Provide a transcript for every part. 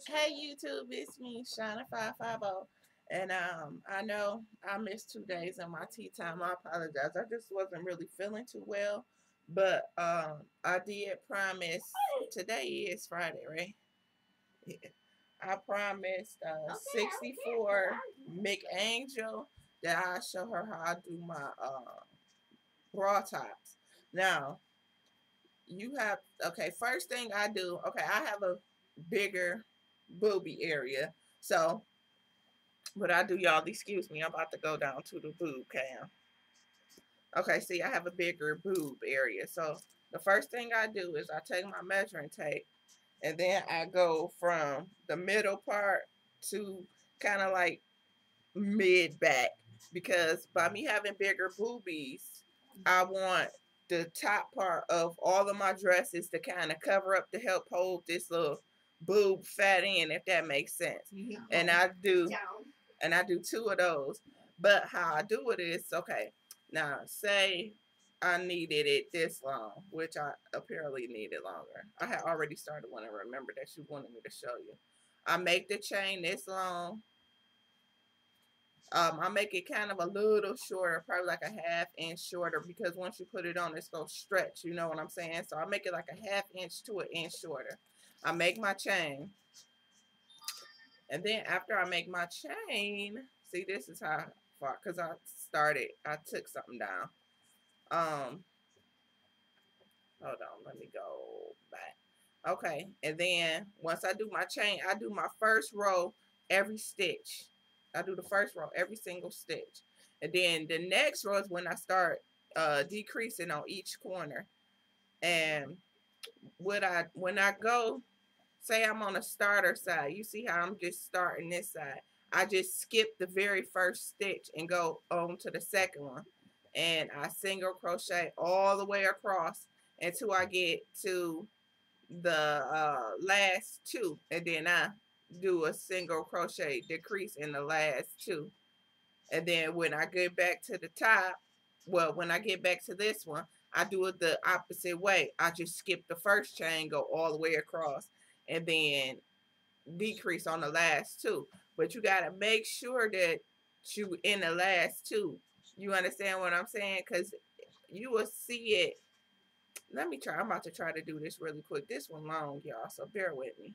Hey YouTube, it's me, Shana550. And I know I missed 2 days in my tea time. I apologize. I just wasn't really feeling too well. But I did promise today is Friday, right? Yeah. I promised 64 McAngel that I show her how I do my bra tops. Now you have okay, first thing I do, okay, I have a bigger booby area. So what I do, y'all, excuse me, I'm about to go down to the boob cam. Okay, see, I have a bigger boob area. So the first thing I do is I take my measuring tape and then I go from the middle part to kind of like mid back, because by me having bigger boobies, I want the top part of all of my dresses to kind of cover up to help hold this little boob fat in, if that makes sense. No. And I do 2 of those. But how I do it is, okay, now say I needed it this long, which I apparently needed longer. I had already started when I remember that you wanted me to show you. I make the chain this long. I make it kind of a little shorter, probably like a ½ inch shorter, because once you put it on, it's going to stretch, you know what I'm saying? So I make it like a ½ inch to an inch shorter. I make my chain. And then after I make my chain, see, this is how far, because I took something down. Hold on, let me go back. Okay, and then once I do my chain, I do my first row every stitch. I do the first row every single stitch. And then the next row is when I start decreasing on each corner. And when I go, say I'm on a starter side, you see how I'm just starting this side. I just skip the very first stitch and go on to the second one. And I single crochet all the way across until I get to the last 2, and then I do a single crochet decrease in the last 2. And then when I get back to the top, well, when I get back to this one, I do it the opposite way. I just skip the first chain, go all the way across, and then decrease on the last 2. But you got to make sure that you in the last 2. You understand what I'm saying? Because you will see it. Let me try. I'm about to try to do this really quick. This one long, y'all, so bear with me.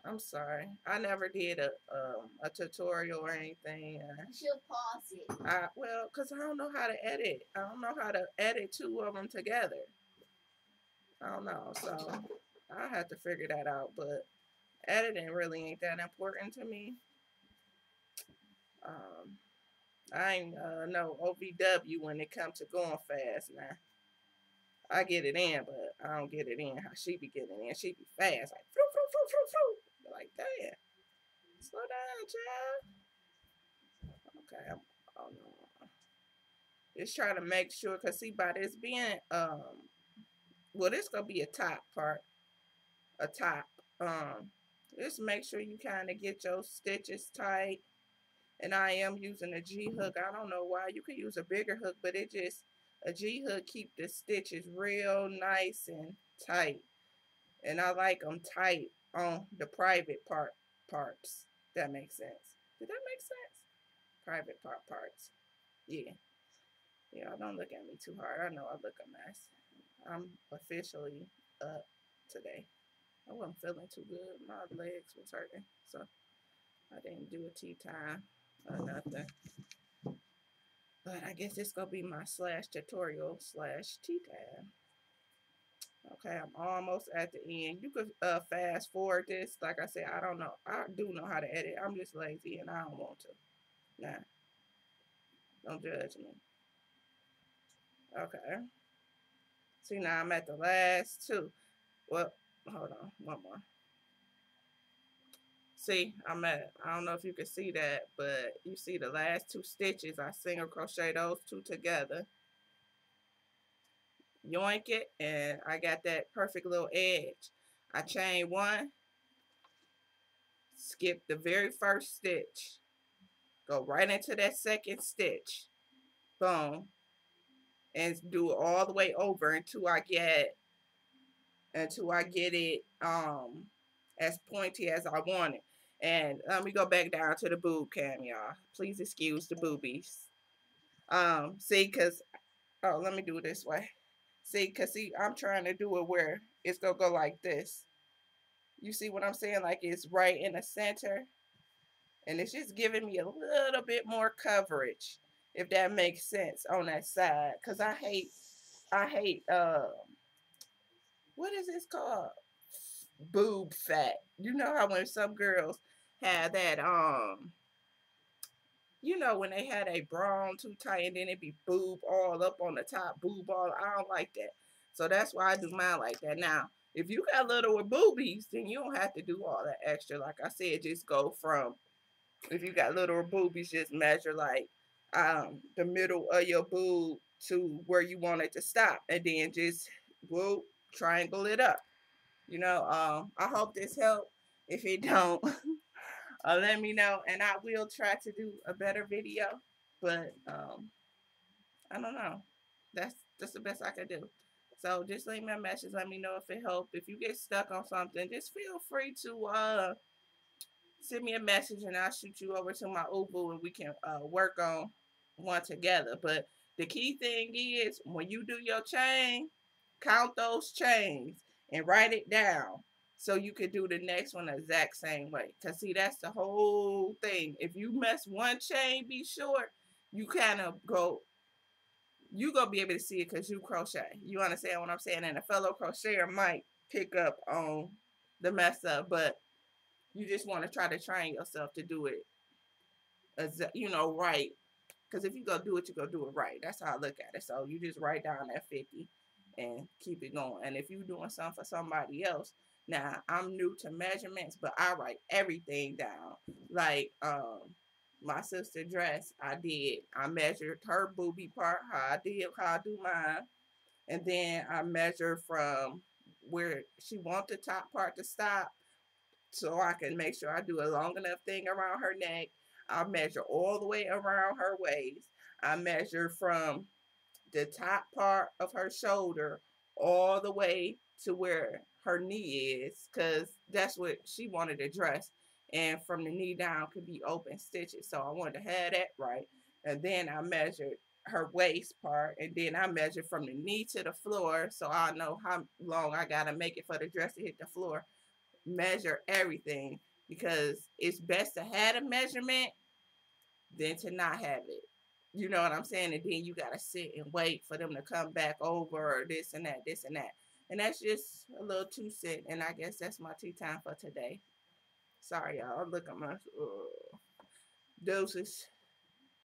I'm sorry. I never did a tutorial or anything. She'll pause it. Well, because I don't know how to edit. I don't know how to edit 2 of them together. I don't know. So I have to figure that out. But editing really ain't that important to me. I ain't no OVW when it comes to going fast now. I get it in, but I don't get it in how she be getting in. She be fast, like frou frou frou frou frou. Like, damn, slow down, child. Okay, oh no, just trying to make sure, cause see, by this being well, this gonna be a top part, a top. Just make sure you kind of get your stitches tight. And I am using a G hook. I don't know why. You could use a bigger hook, but it just, a G hook keep the stitches real nice and tight. And I like them tight on the private parts. That makes sense. Did that make sense? Private parts. Yeah. Yeah, don't look at me too hard. I know I look a mess. I'm officially up today. I wasn't feeling too good. My legs was hurting. So I didn't do a tea time or nothing. But I guess it's going to be my slash tutorial slash tea time. Okay, I'm almost at the end. You could fast forward this. Like I said, I don't know. I do know how to edit. I'm just lazy and I don't want to. Nah, don't judge me. Okay. See, now I'm at the last 2. Well, hold on. One more. See, I don't know if you can see that, but you see the last 2 stitches. I single crochet those 2 together. Yoink it, and I got that perfect little edge. I chain 1, skip the very first stitch, go right into that second stitch, boom, and do it all the way over until I get it as pointy as I want it. And let me go back down to the boob cam, y'all. Please excuse the boobies. See, cause let me do it this way. See, I'm trying to do it where it's gonna go like this. You see what I'm saying? Like it's right in the center, and it's just giving me a little bit more coverage, if that makes sense on that side. Cause I hate what is this called? Boob fat. You know how when some girls have that when they had a bra on too tight and then it be boob all up on the top, boob all. I don't like that. So that's why I do mine like that. Now, if you got little boobies, then you don't have to do all that extra. Like I said, just go from, if you got little boobies, just measure like the middle of your boob to where you want it to stop, and then just whoop, triangle it up. I hope this helped. If it don't, let me know, and I will try to do a better video. But I don't know. That's the best I can do. So just leave me a message. Let me know if it helped. If you get stuck on something, just feel free to send me a message, and I'll shoot you over to my Ubu, and we can work on one together. But the key thing is, when you do your chain, count those chains and write it down so you can do the next one the exact same way. Cause see, that's the whole thing. If you mess one chain be short, you kind of go. You gonna be able to see it because you crochet. You understand what I'm saying? And a fellow crocheter might pick up on the mess up, but you just want to try to train yourself to do it, right. Because if you go do it, you go do it right. That's how I look at it. So you just write down that 50 and keep it going. And if you're doing something for somebody else, now I'm new to measurements, but I write everything down. Like my sister dress, I measured her boobie part, how I do mine, and then I measure from where she want the top part to stop, so I can make sure I do a long enough thing around her neck. I measure all the way around her waist. I measure from the top part of her shoulder all the way to where her knee is, because that's what she wanted to dress. And from the knee down could be open stitches. So I wanted to have that right. And then I measured her waist part, and then I measured from the knee to the floor, so I know how long I gotta make it for the dress to hit the floor. Measure everything, because it's best to have a measurement than to not have it. You know what I'm saying? And then you gotta sit and wait for them to come back over, or this and that, this and that. And that's just a little 2 cent. And I guess that's my tea time for today. Sorry, y'all. Look at my doses.